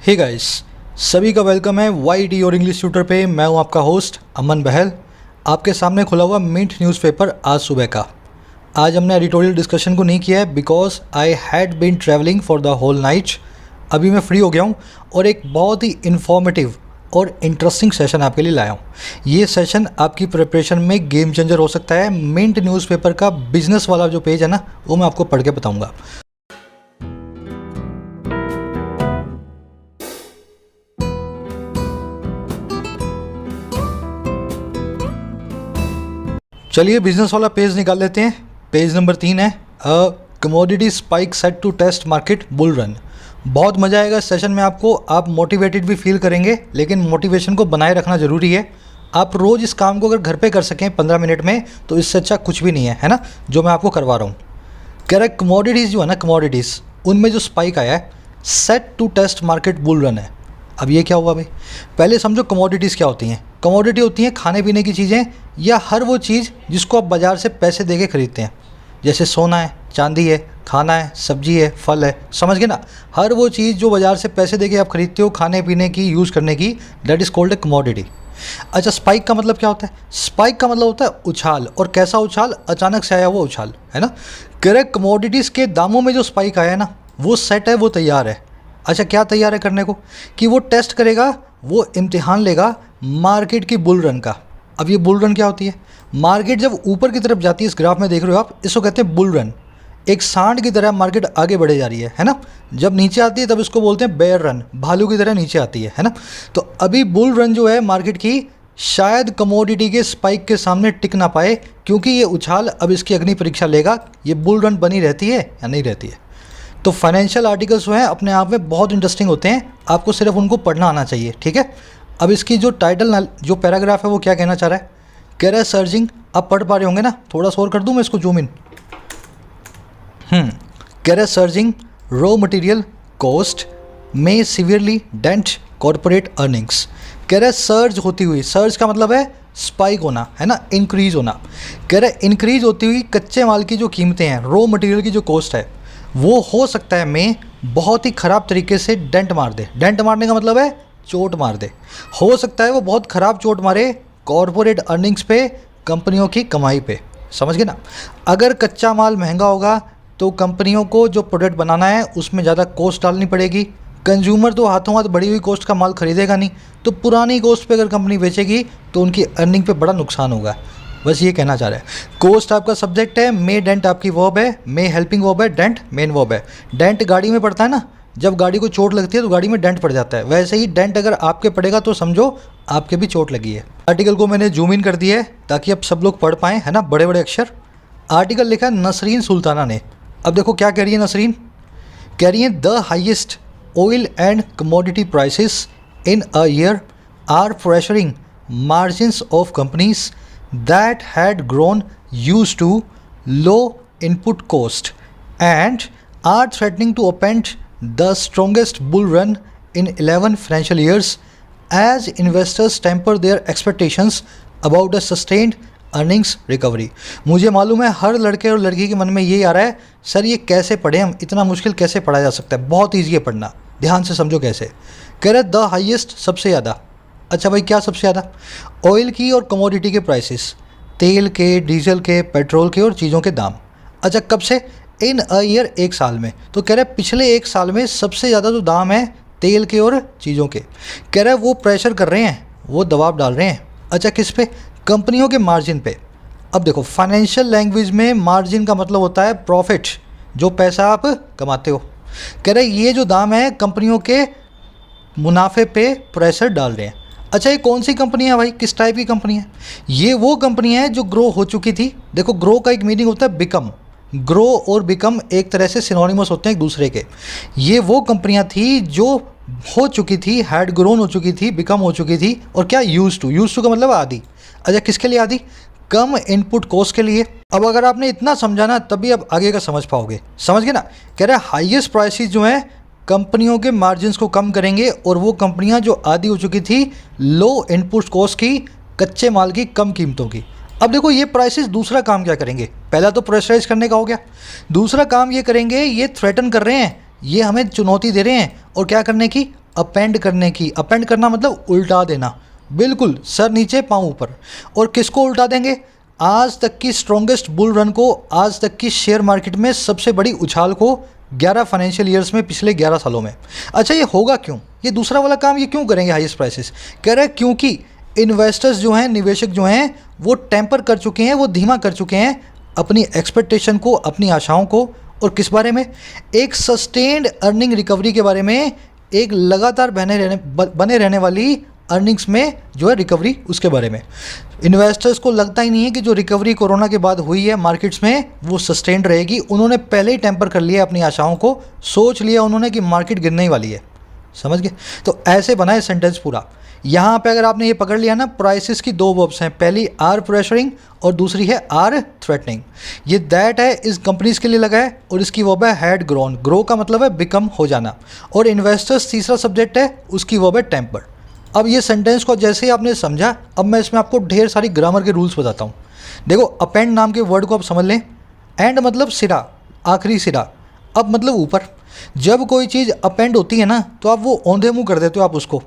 Hey guys, सभी का welcome है वाई और इंग्लिश ट्यूटर पे। मैं हूं आपका होस्ट अमन बहल। आपके सामने खुला हुआ मिंट न्यूज़पेपर आज सुबह का। आज हमने एडिटोरियल डिस्कशन को नहीं किया है because I had been travelling for the whole night. अभी मैं फ्री हो गया हूं और एक बहुत ही इन्फॉर्मेटिव और इंटरेस्टिंग सेशन आपके लिए लाया हूं। ये सेशन आपकी प्रिपरेशन में गेम चेंजर हो सकता है। मिंट न्यूज़पेपर का बिजनेस वाला जो पेज है ना, वो मैं आपको पढ़ के बताऊँगा। चलिए बिजनेस वाला पेज निकाल लेते हैं। पेज नंबर 3 है commodity spike set to test market bull run. बहुत मज़ा आएगा इस सेशन में आपको। आप मोटिवेटेड भी फील करेंगे, लेकिन मोटिवेशन को बनाए रखना ज़रूरी है। आप रोज़ इस काम को अगर घर पे कर सकें 15 मिनट में, तो इससे अच्छा कुछ भी नहीं है ना, जो मैं आपको करवा रहा हूँ। कह रहा है कमोडिटीज़ जो है ना, कमोडिटीज़ उनमें जो स्पाइक आया है set to test market bull run है। अब ये क्या हुआ भाई? पहले समझो कमोडिटीज़ क्या होती हैं। कमोडिटी होती हैं खाने पीने की चीज़ें या हर वो चीज़ जिसको आप बाज़ार से पैसे दे के ख़रीदते हैं। जैसे सोना है, चांदी है, खाना है, सब्जी है, फल है, समझ गए ना। हर वो चीज़ जो बाज़ार से पैसे दे के आप ख़रीदते हो खाने पीने की, यूज़ करने की, that is called a commodity. अच्छा, स्पाइक का मतलब क्या होता है? स्पाइक का मतलब होता है उछाल। और कैसा उछाल? अचानक से आया हुआ उछाल, है ना। करेक्ट, कमोडिटीज़ के दामों में जो स्पाइक आया है ना, वो सेट है, वो तैयार है। अच्छा, क्या तैयार है करने को? कि वो टेस्ट करेगा, वो इम्तिहान लेगा मार्केट की बुल रन का। अब ये बुल रन क्या होती है? मार्केट जब ऊपर की तरफ जाती है, इस ग्राफ में देख रहे हो आप, इसको कहते हैं बुल रन। एक सांड की तरह मार्केट आगे बढ़े जा रही है ना। जब नीचे आती है तब इसको बोलते हैं बेयर रन, भालू की तरह नीचे आती है ना। तो अभी बुल रन जो है मार्केट की, शायद कमोडिटी के स्पाइक के सामने टिक ना पाए, क्योंकि ये उछाल अब इसकी अग्नि परीक्षा लेगा, ये बुल रन बनी रहती है या नहीं रहती है। तो फाइनेंशियल आर्टिकल्स जो हैं अपने आप में बहुत इंटरेस्टिंग होते हैं, आपको सिर्फ उनको पढ़ना आना चाहिए, ठीक है। अब इसकी जो टाइटल, जो पैराग्राफ है, वो क्या कहना चाह रहा है? कह रहा है सर्जिंग। आप पढ़ पा रहे होंगे ना, थोड़ा सा और कर दूँ मैं इसको जूम इन। कह रहा है सर्जिंग रॉ मटेरियल कॉस्ट में सीवियरली डेंट कॉर्पोरेट अर्निंग्स। कह रहा है सर्ज होती हुई, सर्ज का मतलब है स्पाइक होना, है ना, इंक्रीज होना। कह रहा है इंक्रीज होती हुई कच्चे माल की जो कीमतें हैं, रॉ मटेरियल की जो कॉस्ट है, वो हो सकता है में बहुत ही ख़राब तरीके से डेंट मार दे। डेंट मारने का मतलब है चोट मार दे। हो सकता है वो बहुत ख़राब चोट मारे कॉर्पोरेट अर्निंग्स पे, कंपनियों की कमाई पे, समझ गए ना। अगर कच्चा माल महंगा होगा तो कंपनियों को जो प्रोडक्ट बनाना है उसमें ज़्यादा कॉस्ट डालनी पड़ेगी। कंज्यूमर तो हाथों हाथ बढ़ी हुई कॉस्ट का माल खरीदेगा नहीं, तो पुरानी कॉस्ट पे अगर कंपनी बेचेगी तो उनकी अर्निंग पे बड़ा नुकसान होगा। बस ये कहना चाह रहा है। कोस्ट आपका सब्जेक्ट है, मे डेंट आपकी वर्ब है, मे हेल्पिंग वर्ब है, डेंट मेन वर्ब है। डेंट गाड़ी में पड़ता है ना, जब गाड़ी को चोट लगती है तो गाड़ी में डेंट पड़ जाता है, वैसे ही डेंट अगर आपके पड़ेगा तो समझो आपके भी चोट लगी है। आर्टिकल को मैंने जूम इन कर दिया है ताकि अब सब लोग पढ़ पाएँ, है ना, बड़े बड़े अक्षर। आर्टिकल लिखा है नसरीन सुल्ताना ने। अब देखो क्या कह रही है नसरीन। कह रही है the highest oil and commodity prices in a year are pressuring margins of companies that had grown used to low input cost and are threatening to append the strongest bull run in 11 financial years as investors temper their expectations about a sustained earnings recovery। मुझे मालूम है हर लड़के और लड़की के मन में यही आ रहा है, सर ये कैसे पढ़े हम, इतना मुश्किल कैसे पढ़ा जा सकता है? बहुत ईजी है पढ़ना, ध्यान से समझो कैसे। कह रहे द हाईएस्ट, सबसे ज़्यादा। अच्छा भाई, क्या सबसे ज़्यादा? ऑयल की और कमोडिटी के प्राइसेस, तेल के, डीजल के, पेट्रोल के और चीज़ों के दाम। अच्छा, कब से? इन अ ईयर, एक साल में। तो कह रहा है पिछले एक साल में सबसे ज़्यादा जो दाम है तेल के और चीज़ों के, कह रहा है वो प्रेशर कर रहे हैं, वो दबाव डाल रहे हैं। अच्छा, किस पे? कंपनियों के मार्जिन पे। अब देखो, फाइनेंशियल लैंग्वेज में मार्जिन का मतलब होता है प्रॉफिट, जो पैसा आप कमाते हो। कह रहा है ये जो दाम है कंपनियों के मुनाफे पे प्रेशर डाल रहे हैं। अच्छा, ये कौन सी कंपनी है भाई? किस टाइप की कंपनी है? ये वो कंपनी है जो ग्रो हो चुकी थी। देखो, ग्रो का एक मीनिंग होता है बिकम। ग्रो और बिकम एक तरह से सिनोनिमस होते हैं एक दूसरे के। ये वो कंपनियां थी जो हो चुकी थी, हैड ग्रोन हो चुकी थी, बिकम हो चुकी थी, और क्या यूज्ड टू। यूज्ड टू का मतलब आदि। अच्छा, किसके लिए आदि? कम इनपुट कॉस्ट के लिए। अब अगर आपने इतना समझा ना, तभी अब आगे का समझ पाओगे, समझ गए ना। कह रहे हैं हाईएस्ट प्राइसेस जो हैं कंपनियों के मार्जिन्स को कम करेंगे, और वो कंपनियां जो आदी हो चुकी थी लो इनपुट कॉस्ट की, कच्चे माल की कम कीमतों की। अब देखो, ये प्राइसेस दूसरा काम क्या करेंगे? पहला तो प्रेशराइज करने का हो गया, दूसरा काम ये करेंगे, ये थ्रेटन कर रहे हैं ये हमें चुनौती दे रहे हैं और क्या करने की, अपेंड करने की। अपेंड करना मतलब उल्टा देना, बिल्कुल सर नीचे पाँव ऊपर। और किसको उल्टा देंगे, आज तक की स्ट्रॉन्गेस्ट बुल रन को, आज तक की शेयर मार्केट में सबसे बड़ी उछाल को 11 फाइनेंशियल ईयर्स में, पिछले 11 सालों में। अच्छा ये होगा क्यों, ये दूसरा वाला काम ये क्यों करेंगे हाईएस्ट प्राइसेस, कह रहे हैं क्योंकि इन्वेस्टर्स जो हैं, निवेशक जो हैं, वो टेम्पर कर चुके हैं, वो धीमा कर चुके हैं अपनी एक्सपेक्टेशन को, अपनी आशाओं को। और किस बारे में, एक सस्टेन्ड अर्निंग रिकवरी के बारे में, एक लगातार बने रहने वाली अर्निंग्स में जो है रिकवरी, उसके बारे में। इन्वेस्टर्स को लगता ही नहीं है कि जो रिकवरी कोरोना के बाद हुई है मार्केट्स में वो सस्टेन्ड रहेगी। उन्होंने पहले ही टेम्पर कर लिया अपनी आशाओं को, सोच लिया उन्होंने कि मार्केट गिरने ही वाली है, समझ गए। तो ऐसे बना है सेंटेंस पूरा। यहाँ पे अगर आपने ये पकड़ लिया ना, प्राइसेस की दो वर्ब्स हैं, पहली आर प्रेशरिंग और दूसरी है आर थ्रेटनिंग। ये दैट है इस कंपनीज के लिए लगा है और इसकी वर्ब है हैड ग्रोन। ग्रो का मतलब है बिकम, हो जाना। और इन्वेस्टर्स तीसरा सब्जेक्ट है, उसकी वर्ब है टेम्पर। अब ये सेंटेंस को जैसे ही आपने समझा, अब मैं इसमें आपको ढेर सारी ग्रामर के रूल्स बताता हूँ। देखो अपेंड नाम के वर्ड को आप समझ लें। एंड मतलब सिरा, आखिरी सिरा। अब मतलब ऊपर। जब कोई चीज़ अपेंड होती है ना तो आप वो औंधे मुँह कर देते हो, आप उसको,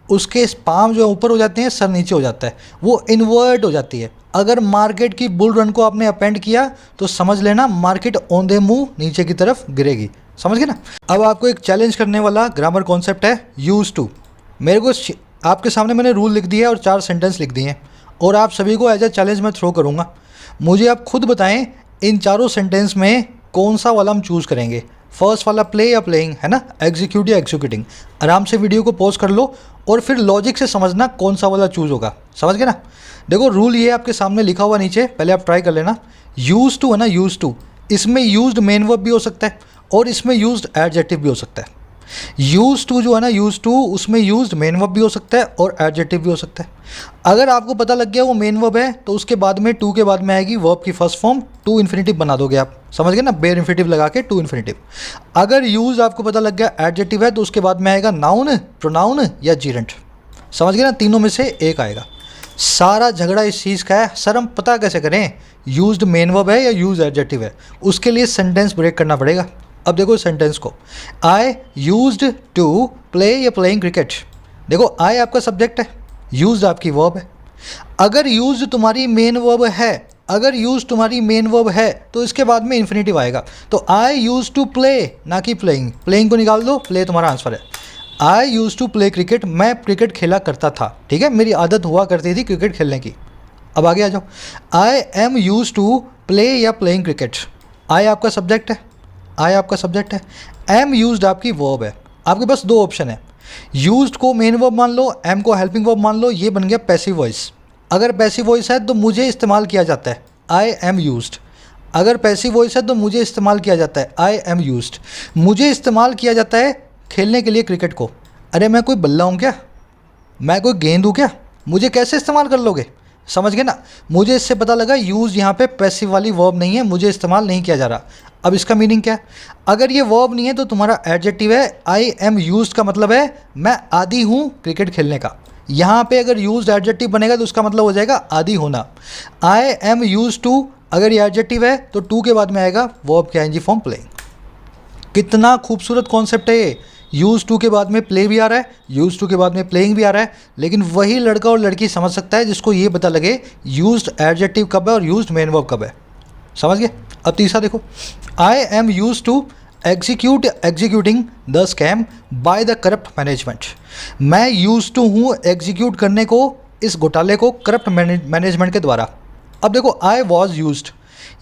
उसके पाम जो है ऊपर हो जाते हैं, सर नीचे हो जाता है, वो इन्वर्ट हो जाती है। अगर मार्केट की बुल रन को आपने अपेंड किया तो समझ लेना मार्केट औंधे मुँह नीचे की तरफ गिरेगी, समझ गए ना। अब आपको एक चैलेंज करने वाला ग्रामर कॉन्सेप्ट है यूज टू। मेरे को आपके सामने मैंने रूल लिख दिया है और 4 सेंटेंस लिख दिए हैं और आप सभी को एज ए चैलेंज मैं थ्रो करूँगा। मुझे आप खुद बताएं इन चारों सेंटेंस में कौन सा वाला हम चूज़ करेंगे। फर्स्ट वाला प्ले या प्लेइंग है ना, एग्जीक्यूट या एग्जीक्यूटिंग। आराम से वीडियो को पॉज कर लो और फिर लॉजिक से समझना कौन सा वाला चूज़ होगा, समझ गए ना। देखो रूल ये आपके सामने लिखा हुआ नीचे, पहले आप ट्राई कर लेना। यूज टू है ना, यूज टू, इसमें यूज्ड मेन वर्ब भी हो सकता है और इसमें यूज्ड एडजेक्टिव भी हो सकता है। यूज टू जो है ना, यूज टू, उसमें यूज्ड मेन वर्ब भी हो सकता है और एडजेक्टिव भी हो सकता है। अगर आपको पता लग गया वो मेन वर्ब है तो उसके बाद में टू के बाद में आएगी वर्ब की फर्स्ट फॉर्म, टू इन्फिनिटिव बना दोगे आप, समझ गए ना, बेयर इन्फिनिटिव लगा के टू इन्फिनिटिव। अगर यूज आपको पता लग गया एडजेक्टिव है तो उसके बाद में आएगा नाउन, प्रोनाउन या जीरेंट, समझ गए ना, तीनों में से एक आएगा। सारा झगड़ा इस चीज़ का है, सर हम पता कैसे करें यूज्ड मेन वर्ब है या यूज एडजेक्टिव है। उसके लिए सेंटेंस ब्रेक करना पड़ेगा। अब देखो सेंटेंस को, आई यूज्ड टू प्ले या प्लेइंग क्रिकेट। देखो आई आपका सब्जेक्ट है, यूज्ड आपकी वर्ब है। अगर यूज्ड तुम्हारी मेन वर्ब है, अगर यूज तुम्हारी मेन वर्ब है तो इसके बाद में इन्फिनिटिव आएगा। तो आई यूज टू प्ले, ना कि प्लेइंग। प्लेइंग को निकाल दो, प्ले तुम्हारा आंसर है। आई यूज टू प्ले क्रिकेट, मैं क्रिकेट खेला करता था, ठीक है, मेरी आदत हुआ करती थी क्रिकेट खेलने की। अब आगे आ जाओ, I am use to play या प्लेइंग क्रिकेट। आई आपका सब्जेक्ट है, आई आपका सब्जेक्ट है, एम यूज्ड आपकी वर्ब है। आपके पास दो ऑप्शन है, यूज्ड को मेन वर्ब मान लो, एम को हेल्पिंग वर्ब मान लो, ये बन गया पैसिव वॉइस। अगर पैसिव वॉइस है तो मुझे इस्तेमाल किया जाता है, आई एम यूज्ड। अगर पैसिव वॉइस है तो मुझे इस्तेमाल किया जाता है, आई एम यूज्ड। मुझे इस्तेमाल किया जाता है खेलने के लिए क्रिकेट को। अरे मैं कोई बल्ला हूँ क्या, मैं कोई गेंद हूँ क्या, मुझे कैसे इस्तेमाल कर लोगे, समझ गए ना। मुझे इससे पता लगा यूज़ यहाँ पे पैसिव वाली वर्ब नहीं है, मुझे इस्तेमाल नहीं किया जा रहा। अब इसका मीनिंग क्या है, अगर ये वर्ब नहीं है तो तुम्हारा एडजेक्टिव है, आई एम यूज्ड का मतलब है मैं आदी हूँ क्रिकेट खेलने का। यहाँ पे अगर यूज्ड एडजेक्टिव बनेगा तो उसका मतलब हो जाएगा आदी होना। आई एम यूज्ड टू, अगर ये एडजेक्टिव है तो टू के बाद में आएगा वर्ब के आईएनजी फॉर्म प्लेइंग। कितना खूबसूरत कॉन्सेप्ट है ये। यूज टू के बाद में प्ले भी आ रहा है, यूज टू के बाद में प्लेइंग भी आ रहा है, लेकिन वही लड़का और लड़की समझ सकता है जिसको ये पता लगे यूज्ड एडजेक्टिव कब है और यूज्ड मेन वर्ब कब है, समझ गए। अब तीसरा देखो, I am use to executing the scam by the corrupt management. मैं यूज टू हूँ एग्जीक्यूट करने को, इस घोटाले को करप्ट मैनेजमेंट के द्वारा। अब देखो आई वॉज यूज्ड,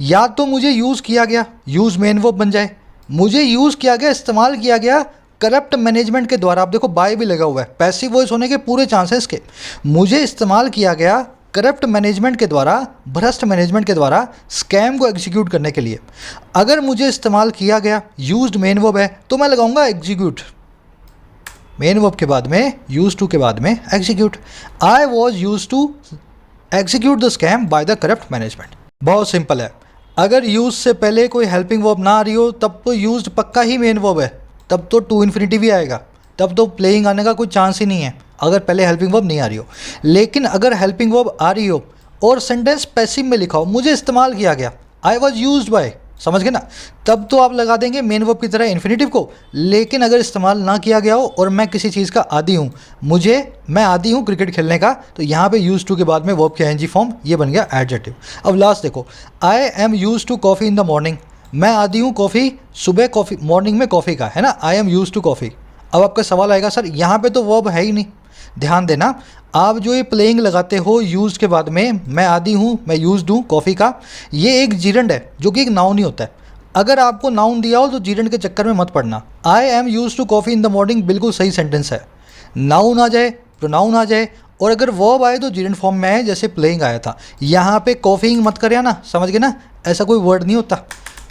या तो मुझे यूज़ किया गया, यूज मेन वर्ब बन जाए, मुझे यूज़ किया गया, इस्तेमाल किया गया करप्ट मैनेजमेंट के द्वारा। आप देखो बाय भी लगा हुआ है, पैसिव वॉइस होने के पूरे चांसेस के। मुझे इस्तेमाल किया गया करप्ट मैनेजमेंट के द्वारा, भ्रष्ट मैनेजमेंट के द्वारा स्कैम को एग्जीक्यूट करने के लिए। अगर मुझे इस्तेमाल किया गया, यूज्ड मेन वर्ब है तो मैं लगाऊंगा एग्जीक्यूट, मेन वर्ब के बाद में यूज टू के बाद में execute. I was use to execute the scam by the corrupt management. बहुत सिंपल है, अगर यूज से पहले कोई हेल्पिंग वर्ब ना आ रही हो तब तो यूज्ड पक्का ही मेन वर्ब है, तब तो टू इन्फिनिटिव ही आएगा, तब तो प्लेइंग आने का कोई चांस ही नहीं है अगर पहले हेल्पिंग वर्ब नहीं आ रही हो। लेकिन अगर हेल्पिंग वर्ब आ रही हो और सेंटेंस पैसिव में लिखा हो, मुझे इस्तेमाल किया गया, आई वॉज यूज्ड बाय, समझ गए ना। तब तो आप लगा देंगे मेन वर्ब की तरह इन्फिनेटिव को। लेकिन अगर इस्तेमाल ना किया गया हो और मैं किसी चीज़ का आदी हूँ, मैं आदी हूँ क्रिकेट खेलने का, तो यहाँ पे यूज टू के बाद में वर्ब के एनजी फॉर्म, ये बन गया एडजेक्टिव। अब लास्ट देखो, I am use to coffee in the morning, मैं आदी हूँ कॉफ़ी सुबह, कॉफ़ी मॉर्निंग में कॉफ़ी का, है ना, I am use to coffee. अब आपका सवाल आएगा सर यहाँ पे तो वर्ब है ही नहीं। ध्यान देना, आप जो ये प्लेइंग लगाते हो यूज के बाद में, मैं आदी हूँ, मैं यूज्ड हूँ कॉफ़ी का, ये एक जीरंड है जो कि एक नाउन ही होता है। अगर आपको नाउन दिया हो तो जीरंड के चक्कर में मत पड़ना। I am use to coffee in the morning बिल्कुल सही सेंटेंस है। नाउन आ जाए, प्रोनाउन आ जाए, और अगर वर्ब आए तो जीरंड फॉर्म में आए, जैसे प्लेइंग आया था। यहाँ पे कॉफ़ीइंग मत करिए ना, समझ गए ना, ऐसा कोई वर्ड नहीं होता।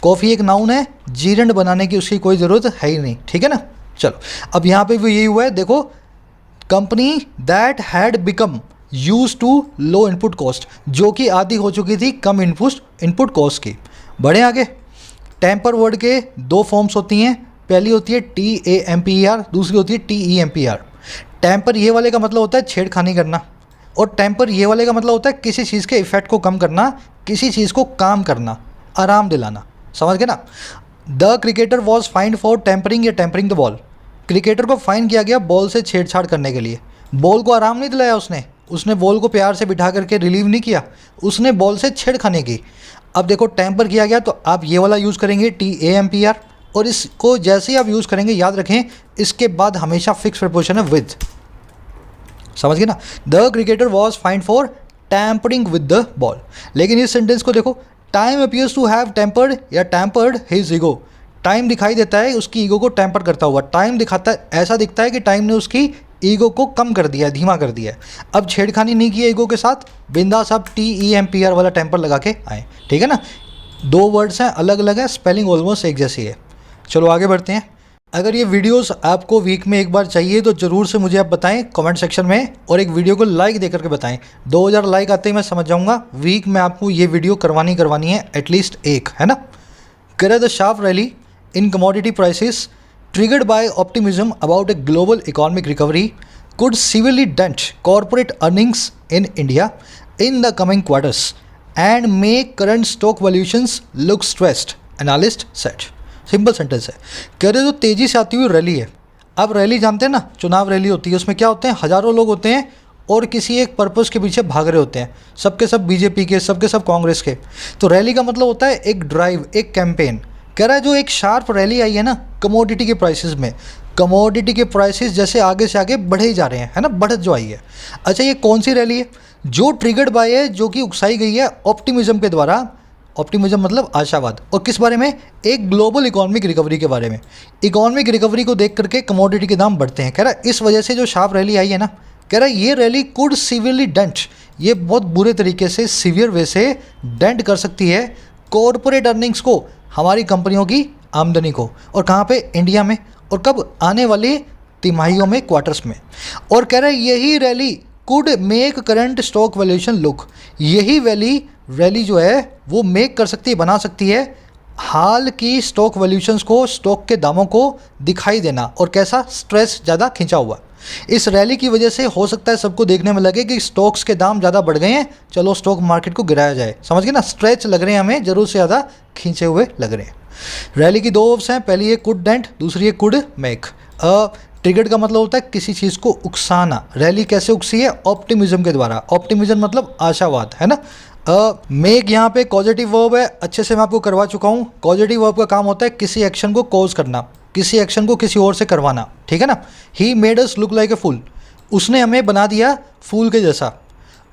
कॉफ़ी एक नाउन है, जीरंड बनाने की उसकी कोई ज़रूरत है ही नहीं, ठीक है ना। चलो अब यहाँ पे भी यही हुआ है, देखो, company that had become use to low input cost, जो कि आदी हो चुकी थी कम इनपुट कॉस्ट की। बढ़े आगे, टेम्पर वर्ड के दो फॉर्म्स होती हैं, पहली होती है TAMPER, दूसरी होती है TEMPER। टेम्पर ये वाले का मतलब होता है छेड़खानी करना, और टेम्पर ये वाले का मतलब होता है किसी चीज़ के इफेक्ट को कम करना, किसी चीज़ को काम करना, आराम दिलाना, समझ गए ना। The cricketer was fined for tempering या टेम्परिंग द बॉल, क्रिकेटर को फाइन किया गया बॉल से छेड़छाड़ करने के लिए। बॉल को आराम नहीं दिलाया उसने बॉल को प्यार से बिठा करके रिलीव नहीं किया, उसने बॉल से छेड़खानी की। अब देखो टेम्पर किया गया तो आप ये वाला यूज़ करेंगे TAMPER, और इसको जैसे ही आप यूज़ करेंगे याद रखें इसके बाद हमेशा फिक्स प्रपोजिशन है विद, समझ गए ना। The cricketer was fined for tampering with the ball. लेकिन इस सेंटेंस को देखो, time appears to have tempered या टैम्पर्ड हिज ईगो, टाइम दिखाई देता है उसकी ईगो को टेम्पर करता हुआ। टाइम दिखाता है, ऐसा दिखता है कि टाइम ने उसकी ईगो को कम कर दिया है, धीमा कर दिया है। अब छेड़खानी नहीं की ईगो के साथ, बिंदास आप TEMPER वाला टेम्पर लगा के आए, ठीक है ना। दो वर्ड्स हैं, अलग अलग है, स्पेलिंग ऑलमोस्ट एक जैसी है। चलो आगे बढ़ते हैं। अगर ये वीडियोस आपको वीक में एक बार चाहिए तो ज़रूर से मुझे आप बताएं कमेंट सेक्शन में, और एक वीडियो को लाइक दे करके बताएं। 2000 लाइक आते ही मैं समझ जाऊंगा वीक में आपको ये वीडियो करवानी है एटलीस्ट एक, है ना। करे the sharp rally in commodity prices triggered by optimism about a global economic recovery could severely dent corporate earnings in India in the coming quarters and make current stock valuations look stressed, analyst said। Simple sentence है, कह रहे जो तेज़ी से आती हुई rally है। अब रैली जानते हैं ना, चुनाव रैली होती है, उसमें क्या होते हैं, हज़ारों लोग होते हैं और किसी एक पर्पस के पीछे भाग रहे होते हैं, सबके सब बीजेपी के, सबके सब कांग्रेस के। तो रैली का मतलब होता है एक ड्राइव, एक कैंपेन। कह रहा है जो एक शार्प रैली आई है ना कमोडिटी के प्राइसेस में, कमोडिटी के प्राइसेस जैसे आगे से आगे बढ़े ही जा रहे हैं, है ना, बढ़त जो आई है। अच्छा ये कौन सी रैली है, जो ट्रिगर्ड बाय है, जो कि उकसाई गई है ऑप्टिमिज्म के द्वारा। ऑप्टिमिज्म मतलब आशावाद, और किस बारे में, एक ग्लोबल इकोनॉमिक रिकवरी के बारे में। इकोनॉमिक रिकवरी को देख करके कमोडिटी के दाम बढ़ते हैं। कह रहा है इस वजह से जो शार्प रैली आई है ना, कह रहा है ये रैली कुड सीवियरली डेंट, ये बहुत बुरे तरीके से, सीवियर वे से डेंट कर सकती है कॉरपोरेट अर्निंग्स को, हमारी कंपनियों की आमदनी को। और कहाँ पे, इंडिया में, और कब, आने वाली तिमाहियों में, क्वार्टर्स में। और कह रहे हैं यही rally could make current stock valuation look, यही रैली जो है वो मेक कर सकती है, बना सकती है हाल की स्टॉक वैल्यूएशंस को, स्टॉक के दामों को दिखाई देना, और कैसा, स्ट्रेस ज़्यादा खिंचा हुआ। इस रैली की वजह से हो सकता है सबको देखने में लगे कि स्टॉक्स के दाम ज़्यादा बढ़ गए हैं, चलो स्टॉक मार्केट को गिराया जाए, समझ गए ना। स्ट्रेच लग रहे हैं हमें, जरूर से ज़्यादा खींचे हुए लग रहे हैं। रैली की दो वर्ब्स हैं, पहली है कुड डेंट, दूसरी है कुड मेक। ट्रिगर्ड का मतलब होता है किसी चीज़ को उकसाना। रैली कैसे उकसी है, ऑप्टिमिज्म के द्वारा। ऑप्टिमिज्म मतलब आशावाद, है ना। मेक यहाँ पे कॉजेटिव वर्ब है, अच्छे से मैं आपको करवा चुका हूँ। कॉजेटिव वर्ब का काम होता है किसी एक्शन को कॉज करना, किसी एक्शन को किसी और से करवाना, ठीक है ना। He made us look like a fool, उसने हमें बना दिया फूल के जैसा,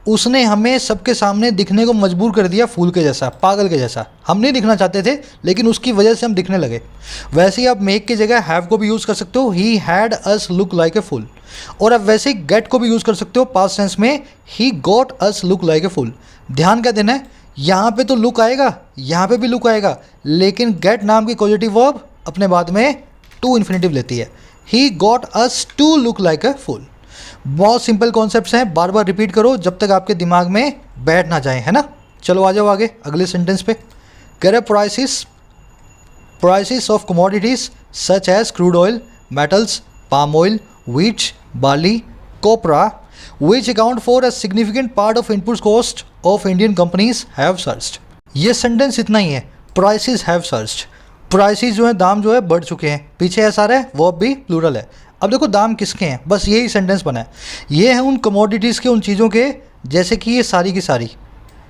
उसने हमें सबके सामने दिखने को मजबूर कर दिया फूल के जैसा, पागल के जैसा। हम नहीं दिखना चाहते थे लेकिन उसकी वजह से हम दिखने लगे। वैसे ही आप मेक की जगह हैव को भी यूज़ कर सकते हो, he had us look like a fool. और आप वैसे ही गेट को भी यूज़ कर सकते हो पास्ट टेंस में, he got us look like a fool. ध्यान क्या देना है, यहाँ पे तो लुक आएगा, यहाँ पे भी लुक आएगा, लेकिन गेट नाम की पॉजिटिव वर्ब अपने बाद में टू इन्फिनेटिव लेती है। He got us to look like a fool. बहुत सिंपल कॉन्सेप्ट्स हैं, बार बार रिपीट करो जब तक आपके दिमाग में बैठ ना जाए, है ना। चलो आ जाओ आगे अगले सेंटेंस पे। कह रहे prices of commodities such as crude oil, metals, palm oil, wheat, barley, copra, which account for a significant part of input cost of Indian companies have surged। ये सेंटेंस इतना ही है, प्राइसेस हैव सर्ज्ड, प्राइसेस जो है दाम जो है बढ़ चुके हैं, पीछे ऐसा रहा है वो अब भी प्लूरल है। अब देखो दाम किसके हैं, बस यही सेंटेंस बना है। ये है उन कमोडिटीज़ के, उन चीज़ों के, जैसे कि ये सारी की सारी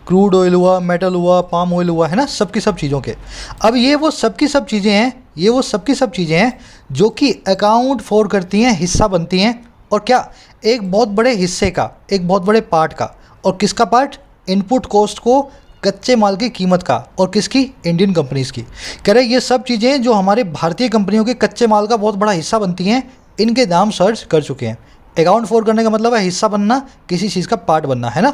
क्रूड ऑयल हुआ, मेटल हुआ, पाम ऑयल हुआ, है ना, सब की सब चीज़ों के। अब ये वो सब की सब चीज़ें हैं, ये वो सब की सब चीज़ें हैं जो कि अकाउंट फॉर करती हैं, हिस्सा बनती हैं, और क्या, एक बहुत बड़े हिस्से का, एक बहुत बड़े पार्ट का। और किसका पार्ट? इनपुट कॉस्ट को, कच्चे माल की कीमत का, और किसकी? इंडियन कंपनीज़ की। कह रहे ये सब चीज़ें जो हमारे भारतीय कंपनियों के कच्चे माल का बहुत बड़ा हिस्सा बनती हैं, इनके दाम सर्ज कर चुके हैं। अकाउंट फॉर करने का मतलब है हिस्सा बनना, किसी चीज़ का पार्ट बनना, है ना।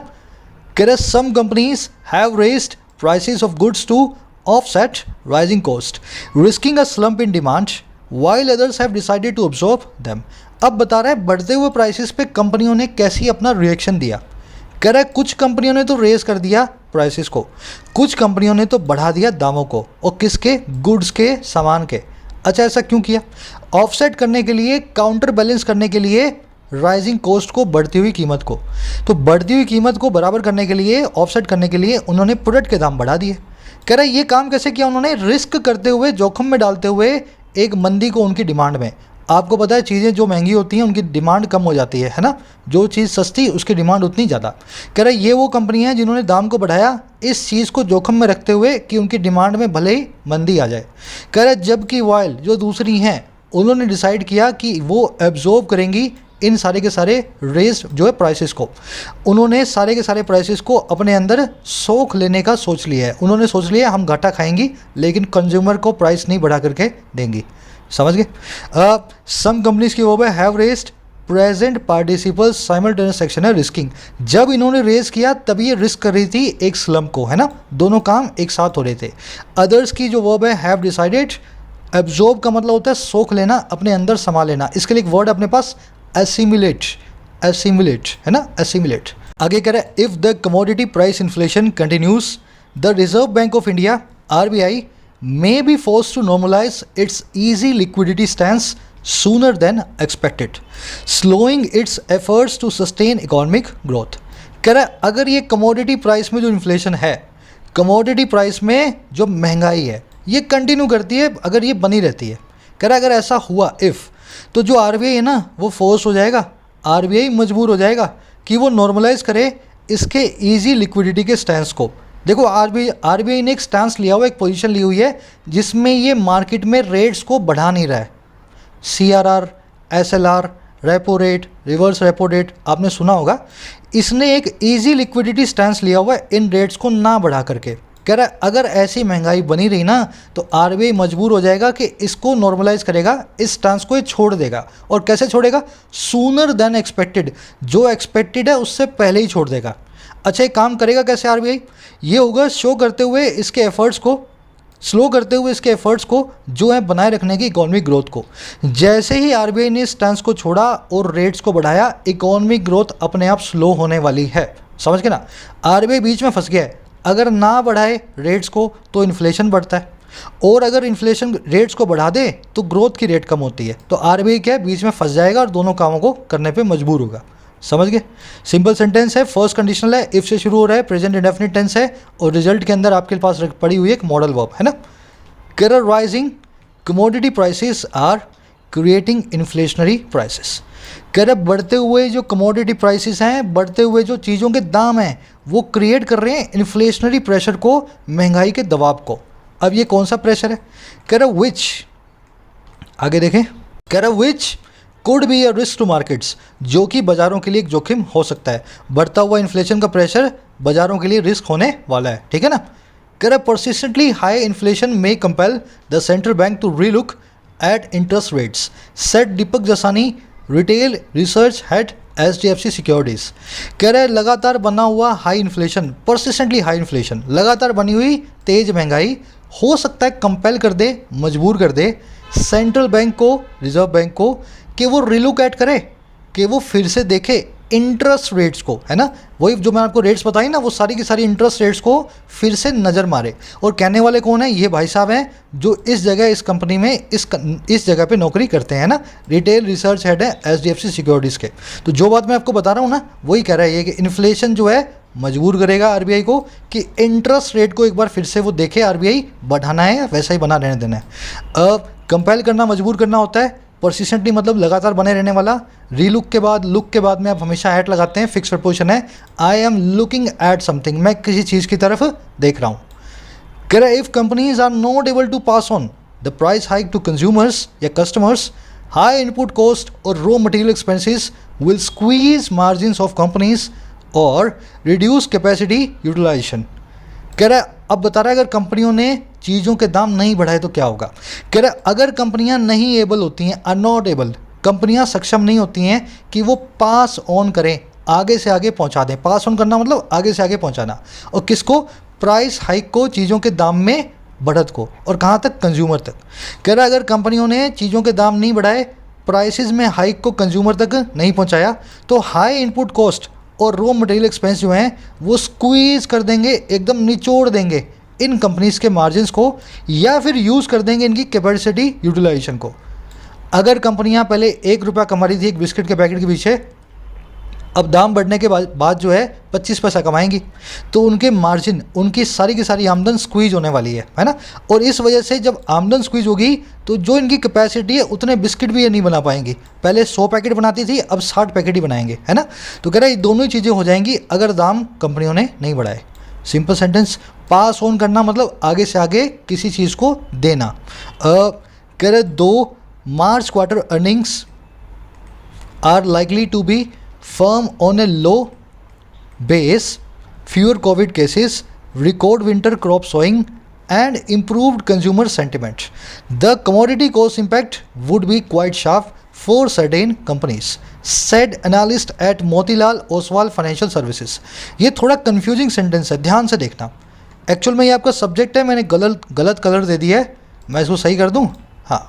कह रहे some companies have raised prices of goods to offset rising cost, risking a slump in demand, while others have decided to absorb them। अब बता रहा है बढ़ते हुए प्राइसेस पे कंपनियों ने कैसी अपना रिएक्शन दिया। कह रहा है कुछ कंपनियों ने तो रेज कर दिया प्राइसेस को, कुछ कंपनियों ने तो बढ़ा दिया दामों को, और किसके? गुड्स के, सामान के। अच्छा, ऐसा क्यों किया? ऑफसेट करने के लिए, काउंटर बैलेंस करने के लिए राइजिंग कॉस्ट को, बढ़ती हुई कीमत को। तो बढ़ती हुई कीमत को बराबर करने के लिए, ऑफसेट करने के लिए उन्होंने प्रोडक्ट के दाम बढ़ा दिए। कह रहा है ये काम कैसे किया उन्होंने? रिस्क करते हुए, जोखिम में डालते हुए एक मंदी को उनकी डिमांड में। आपको पता है चीज़ें जो महंगी होती हैं उनकी डिमांड कम हो जाती है ना, जो चीज़ सस्ती उसकी डिमांड उतनी ज़्यादा। कह रहा है ये वो कंपनी है जिन्होंने दाम को बढ़ाया इस चीज़ को जोखिम में रखते हुए कि उनकी डिमांड में भले ही मंदी आ जाए। कह रहा है जबकि वाइल जो दूसरी हैं उन्होंने डिसाइड किया कि वो एब्जॉर्ब करेंगी इन सारे के सारे रेज जो है प्राइसेस को। उन्होंने सारे के सारे प्राइसेस को अपने अंदर सोख लेने का सोच लिया है। उन्होंने सोच लिया हम घाटा खाएंगी लेकिन कंज्यूमर को प्राइस नहीं बढ़ा करके देंगी। समझ गए? सम कंपनीज की वो है have raised present participle simultaneous section है रिस्किंग। जब इन्होंने रेज किया तब ये रिस्क कर रही थी एक स्लम्प को, है ना, दोनों काम एक साथ हो रहे थे। अदर्स की जो वर्ब है हैव डिसाइडेड, एब्जॉर्ब का मतलब होता है सोख लेना, अपने अंदर समा लेना। इसके लिए एक वर्ड अपने पास एसिमिलेट, एसिमिलेट, है ना, एसिमिलेट। आगे कह रहा है if the commodity price inflation continues the reserve bank of India RBI may be forced to normalize its easy liquidity stance sooner than expected, slowing its efforts to sustain economic growth। कह रहा है अगर ये commodity price में जो inflation है, commodity price में जो महंगाई है, ये कंटिन्यू करती है, अगर ये बनी रहती है, कह रहा है अगर ऐसा हुआ इफ़, तो जो RBI है ना वो फोर्स हो जाएगा, RBI मजबूर हो जाएगा कि वो नॉर्मलाइज करे इसके ईजी लिक्विडिटी के स्टैंस को। देखो RBI ने एक स्टैंस लिया हुआ, एक पोजीशन ली हुई है जिसमें ये मार्केट में रेट्स को बढ़ा नहीं रहा है। CRR, SLR, repo rate, reverse repo rate आपने सुना होगा। इसने एक इजी लिक्विडिटी स्टैंस लिया हुआ है इन रेट्स को ना बढ़ा करके। कह रहा है अगर ऐसी महंगाई बनी रही ना तो RBI मजबूर हो जाएगा कि इसको नॉर्मलाइज करेगा, इस स्टांस को ये छोड़ देगा। और कैसे छोड़ेगा? सूनर देन एक्सपेक्टेड, जो एक्सपेक्टेड है उससे पहले ही छोड़ देगा। अच्छा, एक काम करेगा कैसे RBI? ये होगा शो करते हुए इसके एफर्ट्स को, स्लो करते हुए इसके एफर्ट्स को जो है बनाए रखने की इकोनॉमिक ग्रोथ को। जैसे ही RBI ने स्टांस को छोड़ा और रेट्स को बढ़ाया, इकोनॉमिक ग्रोथ अपने आप स्लो होने वाली है। समझ के ना, RBI बीच में फंस गया है। अगर ना बढ़ाए रेट्स को तो इन्फ्लेशन बढ़ता है, और अगर इन्फ्लेशन रेट्स को बढ़ा दे तो ग्रोथ की रेट कम होती है। तो RBI क्या है, बीच में फंस जाएगा और दोनों कामों को करने पे मजबूर होगा। समझ गए? सिंपल सेंटेंस है, फर्स्ट कंडीशनल है, इफ से शुरू हो रहा है, प्रेजेंट इंडेफिनिट टेंस है, और रिजल्ट के अंदर आपके पास पड़ी हुई एक मॉडल वर्ब है ना। कह rising commodity prices are creating inflationary prices. कह रहे बढ़ते हुए जो कमोडिटी प्राइसेस हैं, बढ़ते हुए जो चीज़ों के दाम हैं, वो क्रिएट कर रहे हैं इन्फ्लेशनरी प्रेशर को, महंगाई के दबाव को। अब ये कौन सा प्रेशर है? कह रहे विच, आगे देखें, कह रहे which could be a risk to markets, जो कि बाजारों के लिए एक जोखिम हो सकता है। बढ़ता हुआ इन्फ्लेशन का प्रेशर बाजारों के लिए रिस्क होने वाला है, ठीक है ना। कह रहे परसिस्टेंटली हाई इन्फ्लेशन में compel the central bank to relook at interest rates, said Deepak Jasani, retail research head HDFC securities. कह रहे लगातार बना हुआ high inflation, persistently high inflation, लगातार बनी हुई तेज महंगाई हो सकता है कंपेल कर दे, मजबूर कर दे सेंट्रल बैंक को, रिजर्व बैंक को, कि वो रिलुक एट करे, कि वो फिर से देखे इंटरेस्ट रेट्स को, है ना, वही जो मैं आपको रेट्स बताई ना, वो सारी की सारी इंटरेस्ट रेट्स को फिर से नज़र मारे। और कहने वाले कौन है? ये भाई साहब हैं जो इस जगह इस कंपनी में इस जगह पे नौकरी करते हैं ना, रिटेल रिसर्च हेड है HDFC सिक्योरिटीज़ के। तो जो बात मैं आपको बता रहा हूँ ना, वही कह रहा है ये कि इन्फ्लेशन जो है मजबूर करेगा RBI को कि इंटरेस्ट रेट को एक बार फिर से वो देखे RBI बढ़ाना है या वैसा ही बना रहने देना है। कंपेल करना, मजबूर करना होता है। परसिस्टेंटली मतलब लगातार बने रहने वाला। रीलुक के बाद, लुक के बाद में आप हमेशा एट लगाते हैं, फिक्स प्रपोजिशन है। I am looking at something, मैं किसी चीज़ की तरफ देख रहा हूँ। कह रहा है if companies are not able to pass on the price hike to consumers या कस्टमर्स, हाई इनपुट कॉस्ट और raw material expenses will squeeze margin of companies और रिड्यूस कैपेसिटी यूटिलाइजेशन। कह रहा है अब बता रहा है अगर कंपनियों ने चीज़ों के दाम नहीं बढ़ाए तो क्या होगा। कह रहा है अगर कंपनियां नहीं एबल होती हैं, आर नॉट एबल, कंपनियां सक्षम नहीं होती हैं कि वो पास ऑन करें, आगे से आगे पहुंचा दें। पास ऑन करना मतलब आगे से आगे पहुंचाना, और किसको? प्राइस हाइक को, चीज़ों के दाम में बढ़त को, और कहाँ तक? कंज्यूमर तक। कह रहा है अगर कंपनियों ने चीज़ों के दाम नहीं बढ़ाए, प्राइसेस में हाइक को कंज्यूमर तक नहीं पहुँचाया, तो हाई इनपुट कॉस्ट और रॉ मटेरियल एक्सपेंस जो हैं वो स्क्वीज़ कर देंगे, एकदम निचोड़ देंगे इन कंपनीज़ के मार्जिन्स को, या फिर यूज़ कर देंगे इनकी कैपेसिटी यूटिलाइजेशन को। अगर कंपनियां पहले 1 रुपया कमा रही थी एक बिस्किट के पैकेट के पीछे, अब दाम बढ़ने के बाद जो है 25 पैसा कमाएंगी, तो उनके मार्जिन, उनकी सारी की सारी आमदन स्क्वीज होने वाली है ना। और इस वजह से जब आमदन स्क्वीज होगी तो जो इनकी कैपेसिटी है उतने बिस्किट भी ये नहीं बना पाएंगी। पहले 100 पैकेट बनाती थी, अब 60 पैकेट ही बनाएंगे, है ना। तो कह रहा है ये दोनों ही चीज़ें हो जाएंगी अगर दाम कंपनियों ने नहीं बढ़ाए। सिंपल सेंटेंस, पास ऑन करना मतलब आगे से आगे किसी चीज़ को देना। कह रहे 2 March quarter earnings are likely to be firm on a low base, fewer COVID cases, record winter crop sowing and improved consumer sentiment. The commodity cost impact would be quite sharp for certain companies, said analyst at Motilal Oswal Financial Services. ये थोड़ा confusing sentence है, ध्यान से देखना। Actual में ये आपका subject है, मैंने गलत कलर दे दिया है, मैं इसको सही कर दूँ। हाँ,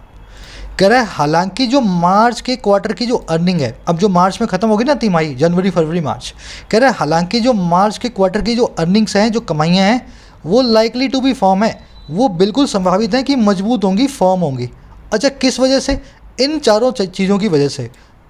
कह रहा है हालांकि जो मार्च के क्वार्टर की जो अर्निंग है, अब जो मार्च में ख़त्म होगी ना तिमाही, जनवरी फरवरी मार्च, कह रहा है हालांकि जो मार्च के क्वार्टर की जो अर्निंग्स हैं, जो कमाइयाँ हैं, वो लाइकली टू बी फर्म है, वो बिल्कुल संभावित है कि मजबूत होंगी, फर्म होंगी। अच्छा, किस वजह से? इन चारों चीज़ों की वजह से।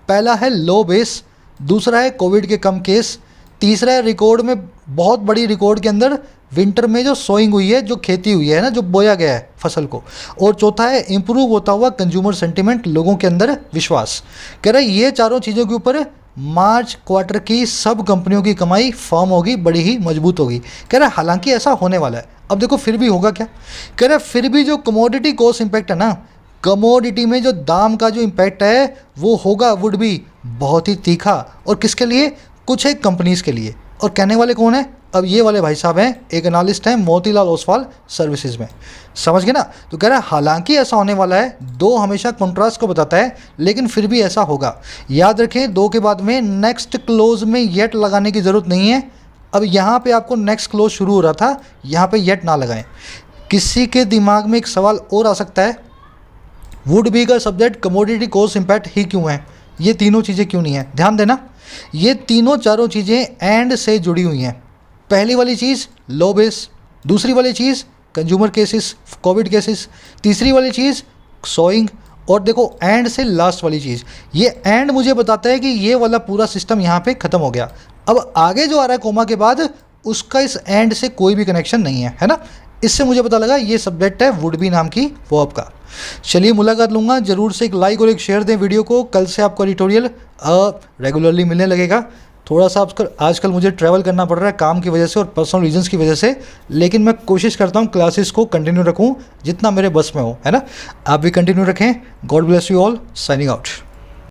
पहला है लो बेस, दूसरा है कोविड के कम केस, तीसरा है रिकॉर्ड में, बहुत बड़ी रिकॉर्ड के अंदर विंटर में जो सोइंग हुई है, जो खेती हुई है ना, जो बोया गया है फसल को, और चौथा है इम्प्रूव होता हुआ कंज्यूमर सेंटिमेंट, लोगों के अंदर विश्वास। कह रहा है ये चारों चीज़ों के ऊपर मार्च क्वार्टर की सब कंपनियों की कमाई फर्म होगी, बड़ी ही मजबूत होगी। कह रहा है हालांकि ऐसा होने वाला है। अब देखो फिर भी होगा क्या। कह रहा है फिर भी जो कमोडिटी कॉस्ट इम्पैक्ट है ना, कमोडिटी में जो दाम का जो इम्पैक्ट है वो होगा, वुड बी, बहुत ही तीखा। और किसके लिए? कुछ एक कंपनीज़ के लिए। और कहने वाले कौन है? अब ये वाले भाई साहब हैं, एक एनालिस्ट हैं मोतीलाल ओसवाल सर्विसेज में। समझ गए ना। तो कह रहा है हालांकि ऐसा होने वाला है, 2 हमेशा कॉन्ट्रास्ट को बताता है, लेकिन फिर भी ऐसा होगा। याद रखें 2 के बाद में नेक्स्ट क्लोज में येट लगाने की ज़रूरत नहीं है। अब यहाँ पे आपको नेक्स्ट क्लोज शुरू हो रहा था, यहाँ पे येट ना लगाएं। किसी के दिमाग में एक सवाल और आ सकता है, वुड बी का subject commodity cost impact he क्यों है, ये तीनों चीज़ें क्यों नहीं है? ध्यान देना, ये तीनों चारों चीज़ें एंड से जुड़ी हुई हैं। पहली वाली चीज़ लो बेस, दूसरी वाली चीज़ कंज्यूमर केसेस, कोविड केसेस, तीसरी वाली चीज़ सोइंग, और देखो एंड से लास्ट वाली चीज़। ये एंड मुझे बताता है कि ये वाला पूरा सिस्टम यहाँ पे ख़त्म हो गया। अब आगे जो आ रहा है कोमा के बाद, उसका इस एंड से कोई भी कनेक्शन नहीं है ना। इससे मुझे पता लगा ये सब्जेक्ट है वुड बी नाम की वर्ब का। चलिए मुलाकात लूँगा, ज़रूर से एक लाइक और एक शेयर दें वीडियो को। कल से आपको एडिटोरियल रेगुलरली मिलने लगेगा। थोड़ा सा आजकल मुझे ट्रैवल करना पड़ रहा है काम की वजह से और पर्सनल रीजंस की वजह से, लेकिन मैं कोशिश करता हूँ क्लासेस को कंटिन्यू रखूँ जितना मेरे बस में हो, है ना। आप भी कंटिन्यू रखें। God bless you all. Signing out.